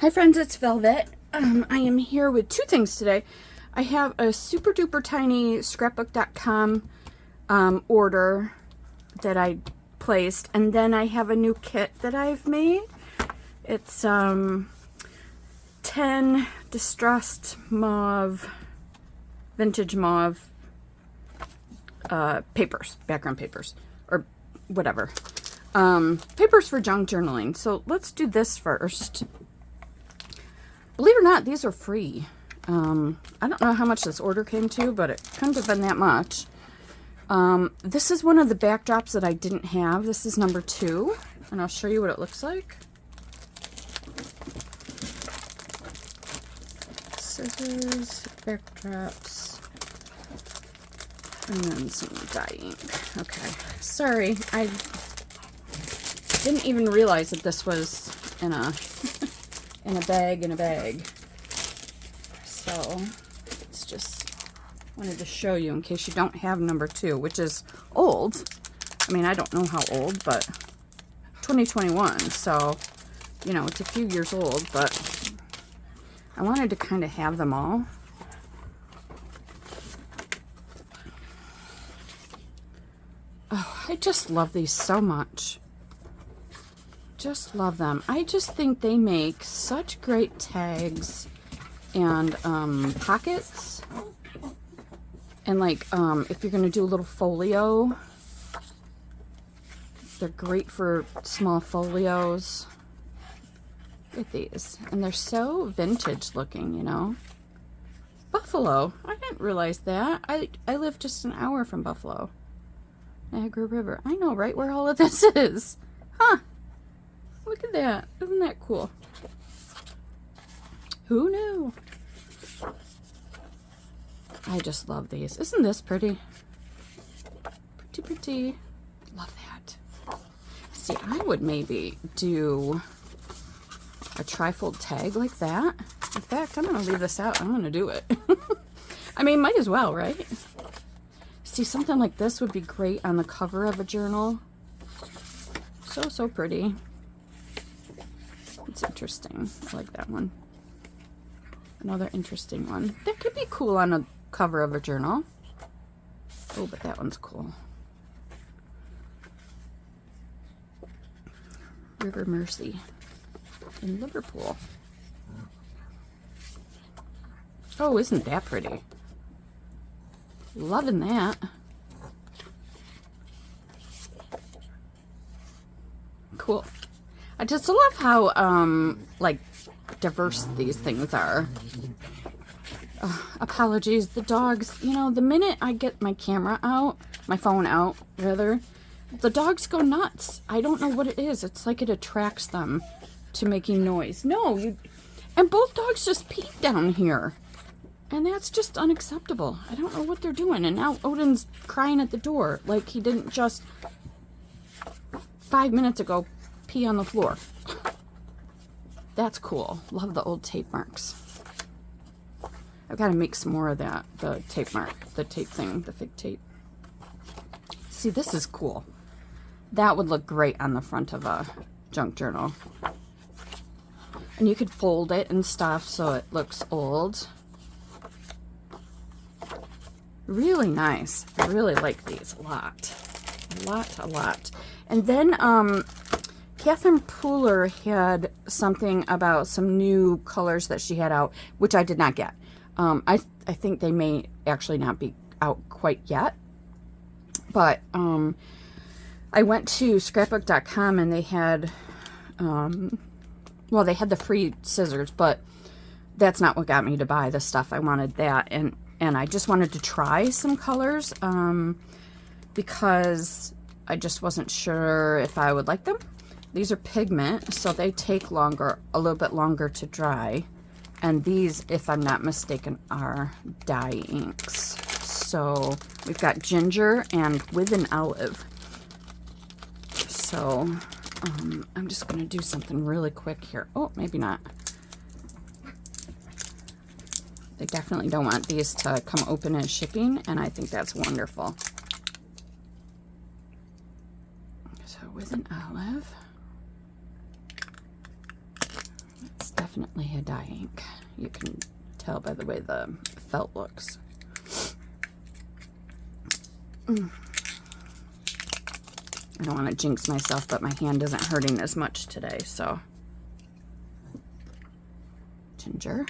Hi friends, it's Velvet. I am here with two things today. I have a super duper tiny scrapbook.com order that I placed, and then I have a new kit that I've made. It's 10 distressed mauve, vintage mauve papers, background papers, or whatever. Papers for junk journaling. So let's do this first. Believe it or not, these are free. I don't know how much this order came to, but it couldn't have been that much. This is one of the backdrops that I didn't have. This is number 2, and I'll show you what it looks like. Scissors, backdrops, and then some dye ink. Okay, sorry, I didn't even realize that this was in a in a bag. So it's just wanted to show you in case you don't have number 2, which is old. I mean, I don't know how old, but 2021, so you know, it's a few years old, but I wanted to kind of have them all. Oh, I just love these so much. Just love them. I just think they make such great tags and pockets, and like if you're gonna do a little folio, they're great for small folios. Look at these, and they're so vintage looking, you know. Buffalo, I didn't realize that. I live just an hour from Buffalo, Niagara River. I know right where all of this is. Huh. Look at that. Isn't that cool? Who knew? I just love these. Isn't this pretty? Pretty, pretty. Love that. See, I would maybe do a trifold tag like that. In fact, I'm going to leave this out. I'm going to do it. I mean, might as well, right? See, something like this would be great on the cover of a journal. So, so pretty. It's interesting. I like that one. Another interesting one. That could be cool on a cover of a journal. Oh, but that one's cool. River Mercy in Liverpool. Oh, isn't that pretty? Loving that. Cool. I just love how, like, diverse these things are. Apologies, the dogs, you know, the minute I get my camera out, my phone out, rather, the dogs go nuts. I don't know what it is. It's like it attracts them to making noise. No, and both dogs just peed down here. And that's just unacceptable. I don't know what they're doing. And now Odin's crying at the door like he didn't just 5 minutes ago pee on the floor. That's cool. Love the old tape marks. I've got to make some more of that. The tape mark, the tape thing, the fake tape. See, this is cool. That would look great on the front of a junk journal. And you could fold it and stuff so it looks old. Really nice. I really like these a lot. A lot. And then, Catherine Pooler had something about some new colors that she had out, which I did not get. I think they may actually not be out quite yet. But I went to scrapbook.com and they had, well, they had the free scissors, but that's not what got me to buy the stuff. I wanted that, and I just wanted to try some colors because I just wasn't sure if I would like them. These are pigment, so they take longer, a little bit longer to dry. And these, if I'm not mistaken, are dye inks. So we've got ginger and with an olive. So I'm just going to do something really quick here. Oh, maybe not. They definitely don't want these to come open as shipping, and I think that's wonderful. So with an olive. definitely a dye ink. You can tell by the way the felt looks. I don't want to jinx myself, but my hand isn't hurting as much today, so. Ginger.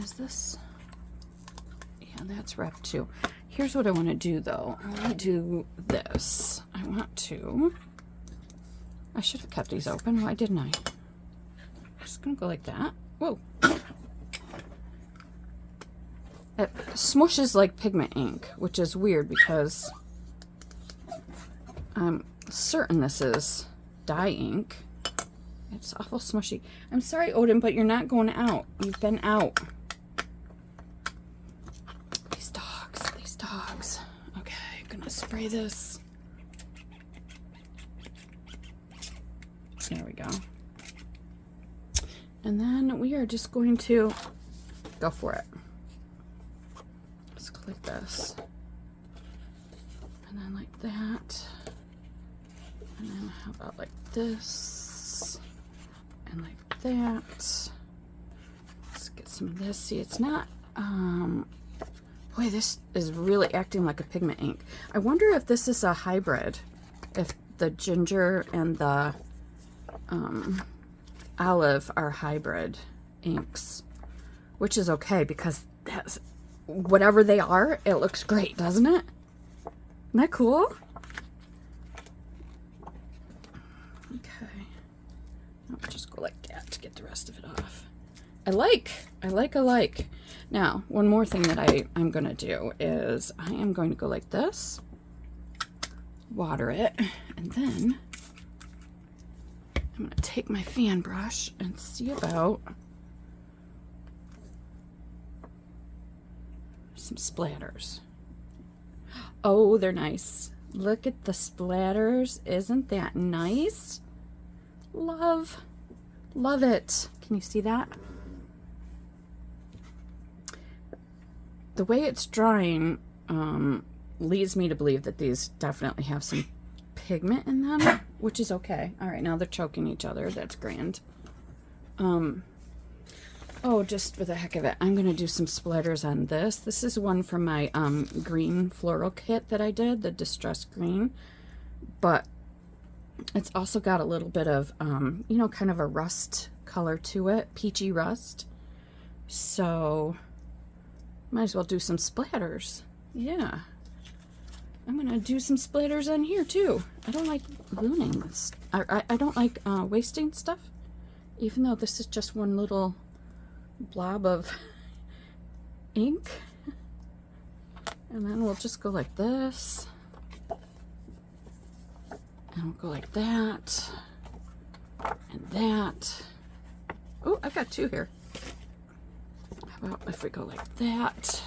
Is this? Yeah, that's rep 2. Here's what I want to do, though. I want to do this. I should have kept these open. Why didn't I? I'm just going to go like that. Whoa. It smooshes like pigment ink, which is weird because I'm certain this is dye ink. It's awful smushy. I'm sorry, Odin, but you're not going out. You've been out. These dogs. Okay, gonna spray this. There we go. And then we are just going to go for it. Let's go like this. And then like that. And then how about like this? And like that. Let's get some of this. See, it's not, boy, this is really acting like a pigment ink. I wonder if this is a hybrid. If the ginger and the olive are hybrid inks, which is okay because that's, whatever they are, it looks great, doesn't it? Isn't that cool? Okay. I'll just go like that to get the rest of it off. I like. Now, one more thing that I'm going to do is I am going to go like this, water it, and then I'm going to take my fan brush and see about some splatters. Oh, they're nice. Look at the splatters. Isn't that nice? Love it. Can you see that? The way it's drying leads me to believe that these definitely have some pigment in them, which is okay. All right, now they're choking each other. That's grand. Oh, just for the heck of it, I'm going to do some splatters on this. This is one from my green floral kit that I did, the distressed green. But it's also got a little bit of, you know, kind of a rust color to it, peachy rust. So, might as well do some splatters. Yeah. I'm going to do some splatters on here, too. I don't like ruining this. I don't like wasting stuff, even though this is just one little blob of ink. And then we'll just go like this. And we'll go like that. And that. Oh, I've got 2 here. How about if we go like that?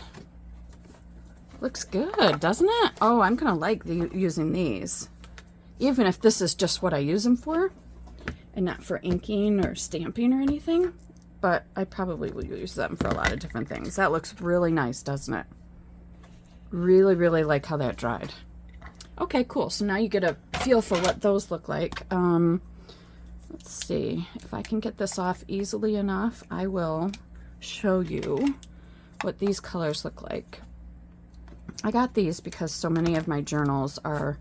Looks good, doesn't it? Oh, I'm gonna like using these. Even if this is just what I use them for, and not for inking or stamping or anything. But I probably will use them for a lot of different things. That looks really nice, doesn't it? Really, really like how that dried. Okay, cool. So now you get a feel for what those look like. Let's see. If I can get this off easily enough, I will show you what these colors look like. I got these because so many of my journals are,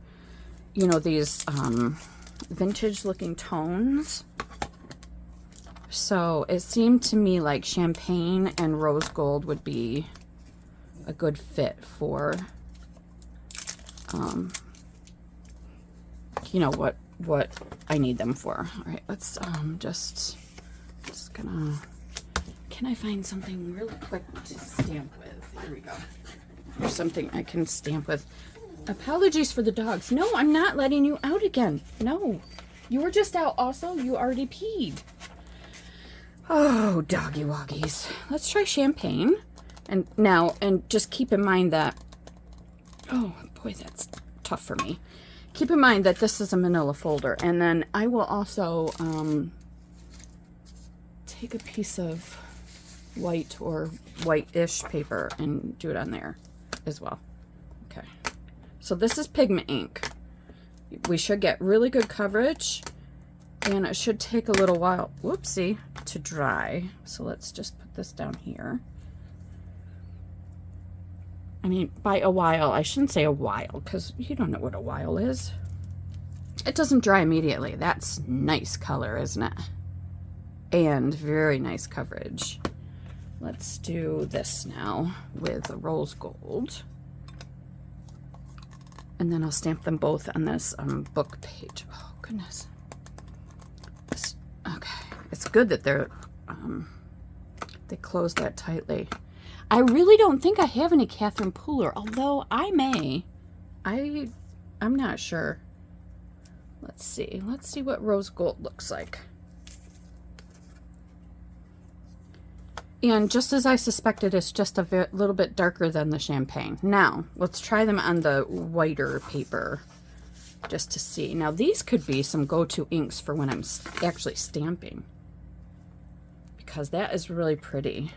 you know, these vintage looking tones. So it seemed to me like champagne and rose gold would be a good fit for, you know, what I need them for. All right, let's just gonna, can I find something really quick to stamp with? Here we go. There's something I can stamp with. Apologies for the dogs. No, I'm not letting you out again. No, you were just out. Also, you already peed. Oh, doggy woggies. Let's try champagne. And now, and just keep in mind that, oh boy, that's tough for me. Keep in mind that this is a manila folder. And then I will also take a piece of white or white-ish paper and do it on there as well. Okay. So this is pigment ink. We should get really good coverage. And it should take a little while, whoopsie, to dry. So let's just put this down here. I mean, by a while, I shouldn't say a while, because you don't know what a while is. It doesn't dry immediately. That's nice color, isn't it? And very nice coverage. Let's do this now with the rose gold. And then I'll stamp them both on this book page. Oh, goodness. Okay. It's good that they close that tightly. I really don't think I have any Catherine Pooler, although I may. I'm not sure. Let's see. Let's see what rose gold looks like. And just as I suspected, it's just a little bit darker than the champagne. Now, let's try them on the whiter paper just to see. Now, these could be some go-to inks for when I'm actually stamping, because that is really pretty.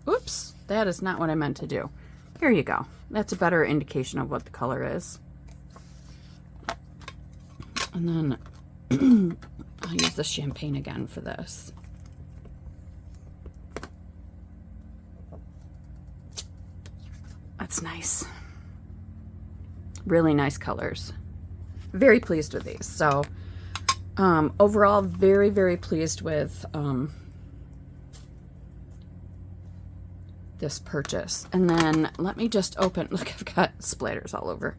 Oops, that is not what I meant to do. Here you go. That's a better indication of what the color is. And then I'll use the champagne again for this. That's nice. Really nice colors. Very pleased with these. So overall, very, very pleased with this purchase. And then let me just open. Look, I've got splatters all over.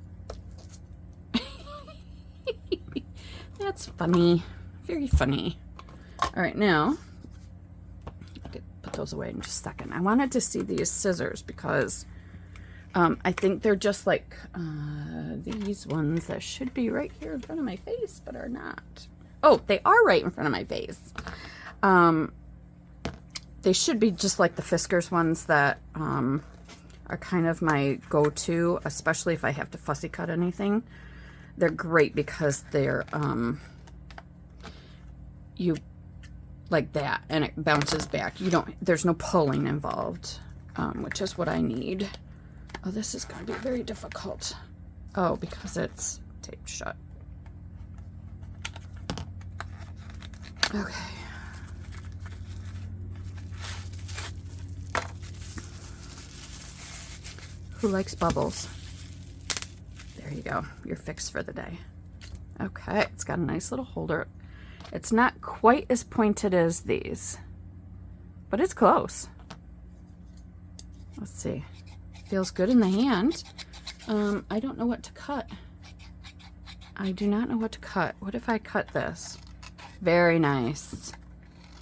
That's funny. Very funny. All right, now I'll put those away in just a second. I wanted to see these scissors because I think they're just like these ones that should be right here in front of my face, but are not. Oh, they are right in front of my face. They should be just like the Fiskars ones that are kind of my go-to, especially if I have to fussy cut anything. They're great because they're, you like that, and it bounces back. There's no pulling involved, which is what I need. Oh, this is going to be very difficult. Oh, because it's taped shut. Okay. Who likes bubbles? There you go. You're fixed for the day. Okay, it's got a nice little holder. It's not quite as pointed as these, but it's close. Let's see. Feels good in the hand. I don't know what to cut. I do not know what to cut. What if I cut this? Very nice.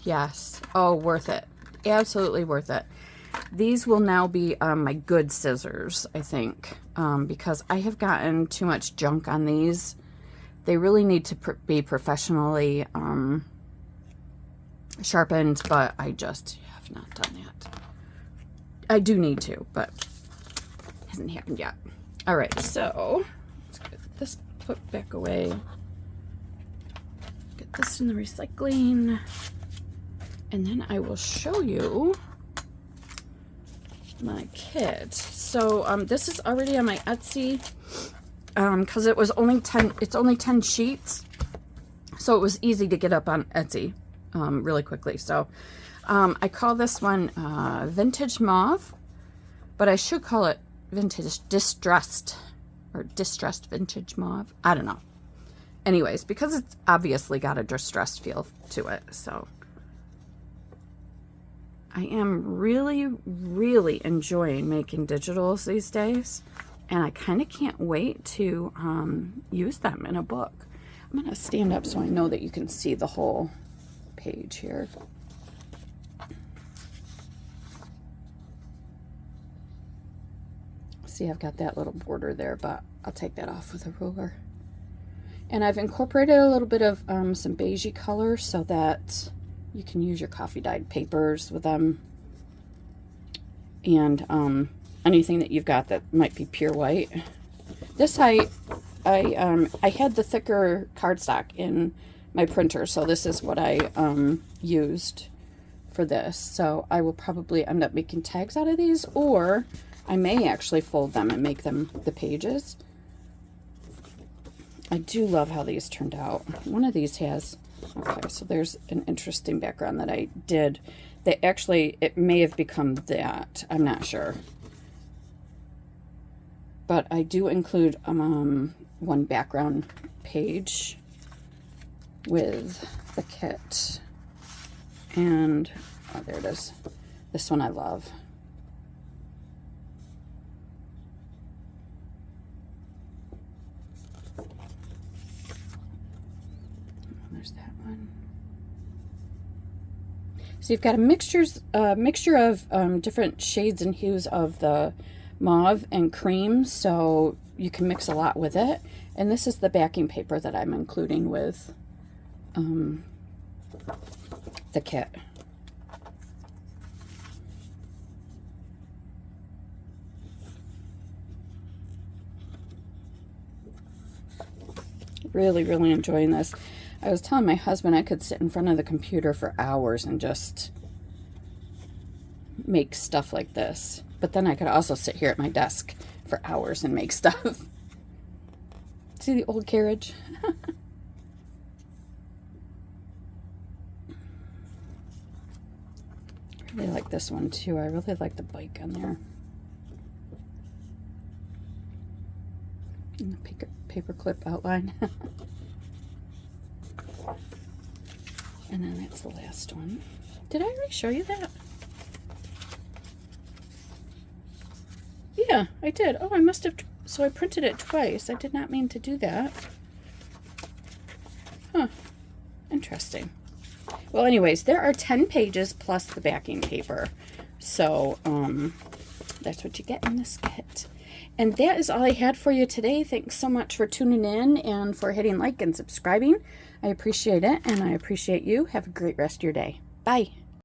Yes. Oh, worth it. Absolutely worth it. These will now be my good scissors, I think, because I have gotten too much junk on these. They really need to be professionally sharpened, but I just have not done that. I do need to, but it hasn't happened yet. All right, so let's get this put back away. Get this in the recycling, and then I will show you my kit. So this is already on my Etsy because it was only 10. It's only 10 sheets, so it was easy to get up on Etsy really quickly. So I call this one Vintage Mauve, but I should call it Vintage Distressed, or Distressed Vintage Mauve. I don't know. Anyways, because it's obviously got a distressed feel to it, so I am really, really enjoying making digitals these days, and I kind of can't wait to use them in a book. I'm going to stand up so I know that you can see the whole page here. See, I've got that little border there, but I'll take that off with a ruler. And I've incorporated a little bit of some beigey color so that you can use your coffee dyed papers with them, and anything that you've got that might be pure white. This I had the thicker cardstock in my printer, so this is what I used for this. So I will probably end up making tags out of these, or I may actually fold them and make them the pages. I do love how these turned out. One of these has Okay, so there's an interesting background that I did. That actually, it may have become that. I'm not sure. But I do include one background page with the kit. And, oh, there it is. This one I love. There's that one. So you've got a mixture of different shades and hues of the mauve and cream, so you can mix a lot with it. And this is the backing paper that I'm including with the kit. Really, really enjoying this. I was telling my husband I could sit in front of the computer for hours and just make stuff like this. But then I could also sit here at my desk for hours and make stuff. See the old carriage? I really like this one too. I really like the bike on there. And the paper clip outline. And then that's the last one. Did I already show you that? Yeah, I did. Oh, I must have. So I printed it twice. I did not mean to do that. Huh. Interesting. Well, anyways, there are 10 pages plus the backing paper. So, that's what you get in this kit. And that is all I had for you today. Thanks so much for tuning in and for hitting like and subscribing. I appreciate it, and I appreciate you. Have a great rest of your day. Bye.